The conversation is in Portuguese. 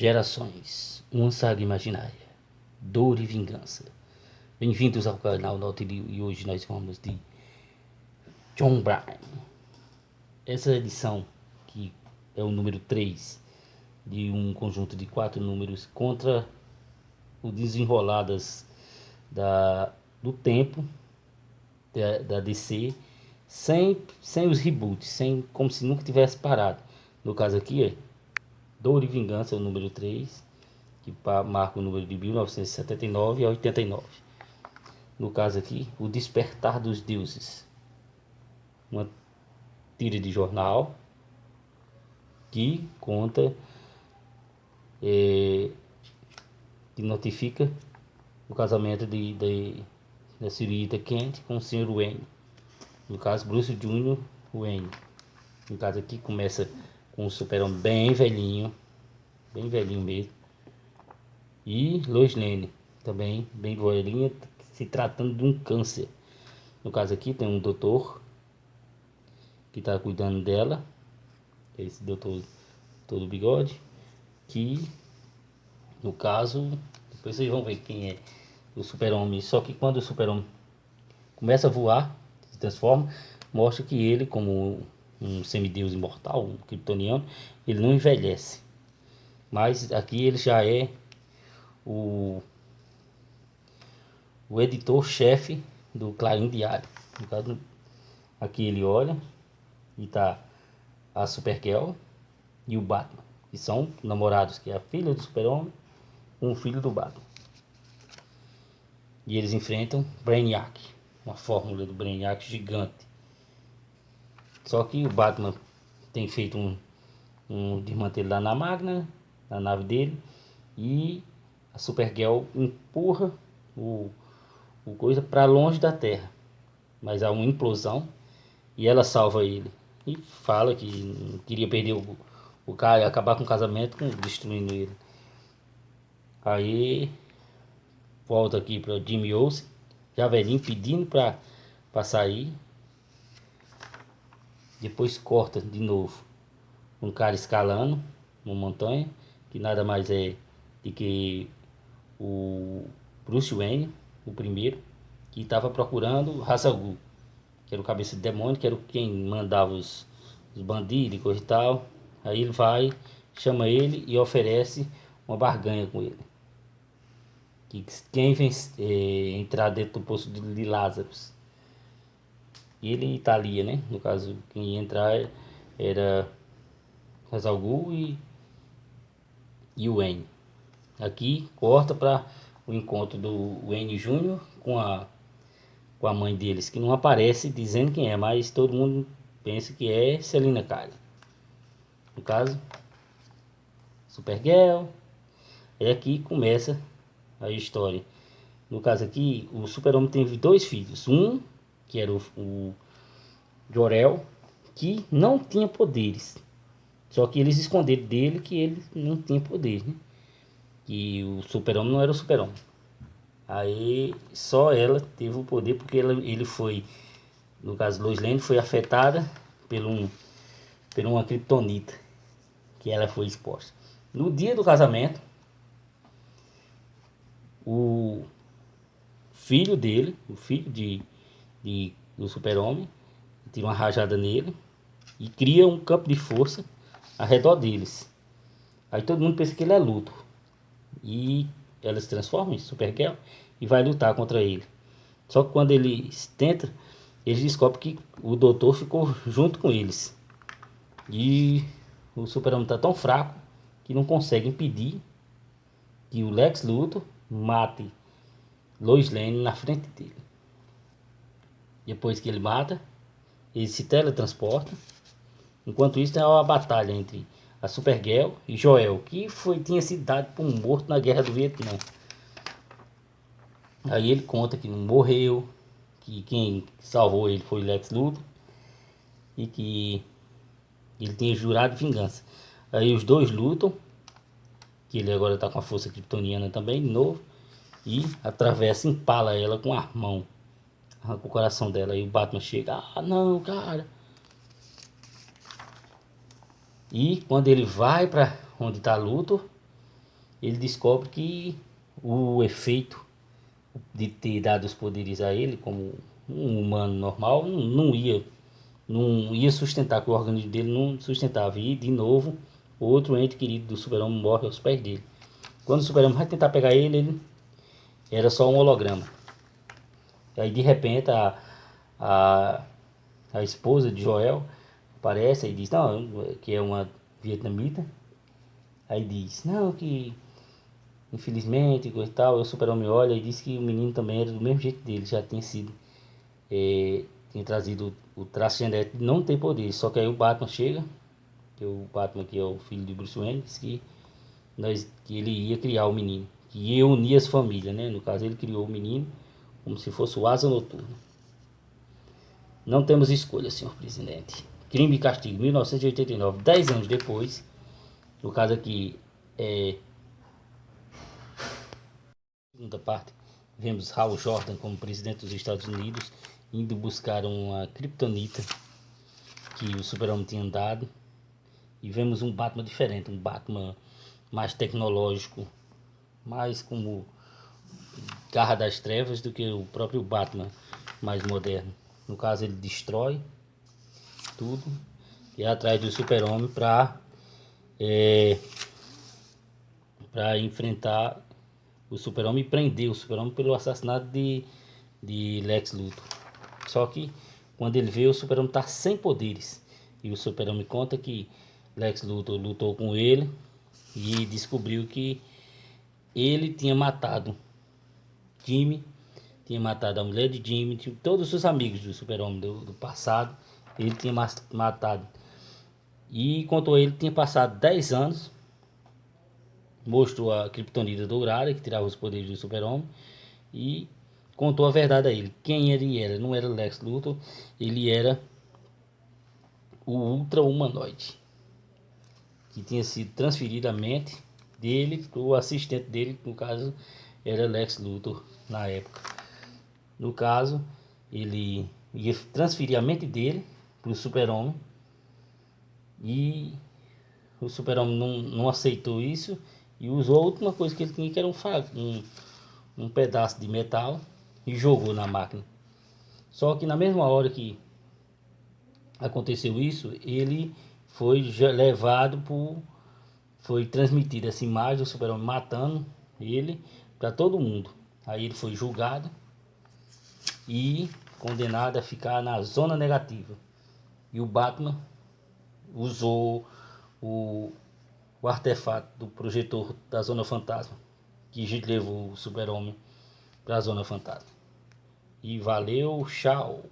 Gerações, uma saga imaginária, dor e vingança. Bem-vindos ao canal Nautilus e hoje nós vamos de John Byrne. Essa edição, que é o número 3 de um conjunto de 4 números contra o desenroladas do tempo da DC, sem os reboots, como se nunca tivesse parado. No caso aqui é Dor e Vingança, é o número 3, que marca o número de 1979 a 89. No caso aqui, O Despertar dos Deuses, uma tira de jornal que conta, que notifica o casamento da senhorita Kent com o Sr. Wayne. No caso, Bruce Jr. Wayne. No caso aqui começa com um super-homem bem velhinho mesmo, e Lois Lane também bem velhinha, se tratando de um câncer. No caso aqui tem um doutor que está cuidando dela, esse doutor todo bigode, que no caso, depois vocês vão ver quem é o super-homem. Só que quando o super-homem começa a voar, se transforma, mostra que ele, como um semideus imortal, um kryptoniano, ele não envelhece. Mas aqui ele já é o editor-chefe do Clarim Diário. No caso, aqui ele olha e tá a Supergirl e o Batman, que são namorados, que é a filha do Super-Homem com o filho do Batman. E eles enfrentam Brainiac, uma fórmula do Brainiac gigante. Só que o Batman tem feito um desmantelo lá na máquina, na nave dele, e a Supergirl empurra o coisa para longe da Terra, mas há uma implosão e ela salva ele e fala que não queria perder o cara e acabar com o casamento, destruindo ele. Aí volta aqui para Jimmy Olsen, já velhinho, pedindo para sair. Depois corta de novo um cara escalando uma montanha, que nada mais é de que o Bruce Wayne, o primeiro, que estava procurando Ra's al Ghul, que era o cabeça de demônio, que era quem mandava os bandidos e coisa e tal. Aí ele vai, chama ele e oferece uma barganha com ele, que quem entrar dentro do poço de Lázaro, ele e Thalia, né? No caso, quem ia entrar era Ra's al Ghul e o Wayne. Aqui corta para o encontro do Wayne Jr. com a mãe deles, que não aparece dizendo quem é, mas todo mundo pensa que é Selina Kyle. No caso, Supergirl. É aqui que começa a história. No caso aqui, o Super-Homem teve 2 filhos. Um, que era o Jor-El, que não tinha poderes. Só que eles esconderam dele que ele não tinha poder, né? Que o Super-Homem não era o Super-Homem. Aí só ela teve o poder porque ele foi, no caso Lois Lane, foi afetada por uma kryptonita que ela foi exposta. No dia do casamento, o filho dele, o filho do Super-Homem, tira uma rajada nele e cria um campo de força ao redor deles. Aí todo mundo pensa que ele é Luthor. E ela se transforma em Supergirl e vai lutar contra ele. Só que quando eles tentam, eles descobrem que o doutor ficou junto com eles. E o Super-Homem está tão fraco que não consegue impedir que o Lex Luthor mate Lois Lane na frente dele. Depois que ele mata, ele se teletransporta. Enquanto isso, tem uma batalha entre a Supergirl e Jor-El, que tinha sido dado por um morto na Guerra do Vietnã. Aí ele conta que não morreu, que quem salvou ele foi Lex Luthor e que ele tinha jurado vingança. Aí os dois lutam, que ele agora está com a força kryptoniana também, de novo, e atravessa, empala ela com a mão, arranca o coração dela. Aí o Batman chega, não, cara. E quando ele vai para onde está Luthor, ele descobre que o efeito de ter dado os poderes a ele, como um humano normal, não ia sustentar, que o organismo dele não sustentava. E, de novo, outro ente querido do Super-Homem morre aos pés dele. Quando o Super-Homem vai tentar pegar ele era só um holograma. E aí, de repente, a, a esposa de Joel aparece e diz, não, que é uma vietnamita. Aí diz, não, que infelizmente, coisa e tal, o Super-Homem olha e diz que o menino também era do mesmo jeito dele, já tinha sido, tinha trazido o traço genético de não ter poder. Só que aí o Batman chega, que o Batman, que é o filho de Bruce Wayne, diz que ele ia criar o menino, que ia unir as famílias, né? No caso, ele criou o menino como se fosse o Asa Noturna. Não temos escolha, senhor presidente. Crime e Castigo, 1989, 10 anos depois. No caso aqui, segunda parte, vemos Hal Jordan como presidente dos Estados Unidos indo buscar uma kryptonita que o Super-Homem tinha dado. E vemos um Batman diferente, um Batman mais tecnológico, mais como Garra das Trevas do que o próprio Batman mais moderno. No caso, ele destrói tudo e é atrás do Super-Homem para enfrentar o Super-Homem e prender o Super-Homem pelo assassinato de Lex Luthor. Só que quando ele vê, o Super-Homem está sem poderes. E o Super-Homem conta que Lex Luthor lutou com ele e descobriu que ele tinha matado Jimmy, tinha matado a mulher de Jimmy, todos os amigos do Super-Homem do passado, ele tinha matado. E contou ele tinha passado 10 anos, mostrou a Kryptonita dourada, que tirava os poderes do Super-Homem, e contou a verdade a ele. Quem ele era? Não era Lex Luthor, ele era o Ultra-Humanoide, que tinha sido transferido a mente dele para o assistente dele, que no caso era Lex Luthor na época. No caso, ele ia transferir a mente dele para o Super-Homem e o Super-Homem não aceitou isso e usou a última coisa que ele tinha, que era um pedaço de metal, e jogou na máquina. Só que na mesma hora que aconteceu isso, ele foi levado por... Foi transmitida essa imagem do Super-Homem matando ele para todo mundo. Aí ele foi julgado e condenado a ficar na zona negativa. E o Batman usou o artefato do projetor da Zona Fantasma, que levou o Super-Homem para a Zona Fantasma. E valeu, tchau!